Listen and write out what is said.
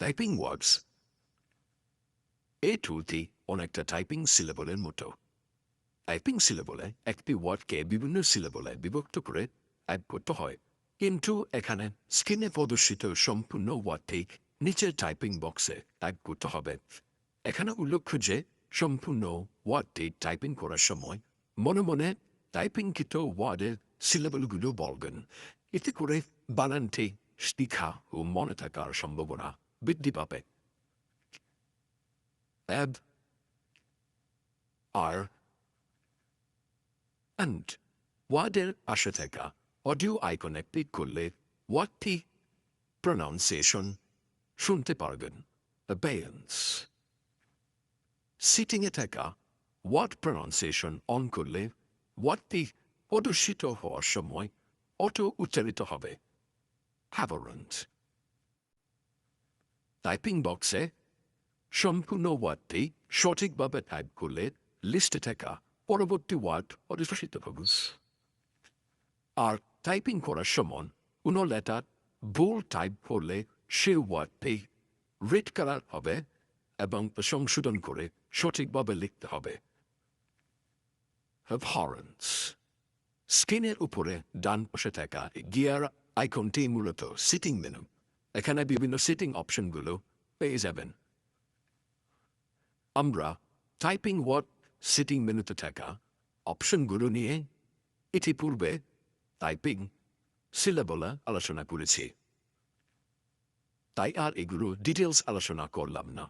Typing ওয়ার্ডস এই টুলটি অনেকটা টাইপিং সিলেবলের মতো। টাইপিং সিলেবলে একটি ওয়ার্ডকে বিভিন্ন সিলেবলে বিভক্ত করে টাইপ করতে হয়, কিন্তু এখানে স্ক্রিনে প্রদর্শিত সম্পূর্ণ ওয়ার্ডটি নিচের টাইপিং বক্সে টাইপ করতে হবে। এখানে উল্লেখ্য যে সম্পূর্ণ ওয়ার্ডটি টাইপিং করার সময় মনে মনে টাইপিংকৃত ওয়ার্ডের সিলেবলগুলো বলবেন। এতে করে বানানটি শিখা ও মনে থাকার সম্ভাবনা বৃদ্ধি পাবে। অ্যাব আর অ্যান্ড ওয়ার্ডের পাশে থাকা অডিও আইকনে ক্লিক করলে ওয়ার্ডটি প্রনাউন্সিয়েশন শুনতে পারবেন। অ্যাবেয়েন্স সিটিংয়ে থাকা ওয়ার্ড প্রনাউন্সিয়েশন অন করলে ওয়ার্ডটি প্রদর্শিত হওয়ার সময় অটো উচ্চারিত হবে। হ্যাভারেন্ট টাইপিং বক্সে সম্পূর্ণ ওয়ার্ডটি সঠিকভাবে টাইপ করলে লিস্টে থাকা পরবর্তী ওয়ার্ড প্রদর্শিত হবে। আর টাইপিং করার সময় কোনো লেটার ভুল টাইপ করলে সে ওয়ার্ডটি রেড কালার হবে এবং সংশোধন করে সঠিকভাবে লিখতে হবে। হ্যাভারেন্স স্ক্রিনের উপরে ডান পাশে থাকা গিয়ার আইকনটি মূলত সিটিং মেনু। এখানে বিভিন্ন সিটিং অপশনগুলো পেয়ে যাবেন। আমরা টাইপিং ওয়ার্ড সিটিং মেনুতে থাকা অপশনগুলো নিয়ে ইতিপূর্বে টাইপিং সিলেবলে আলোচনা করেছি, তাই আর এগুলো ডিটেলস আলোচনা করলাম না।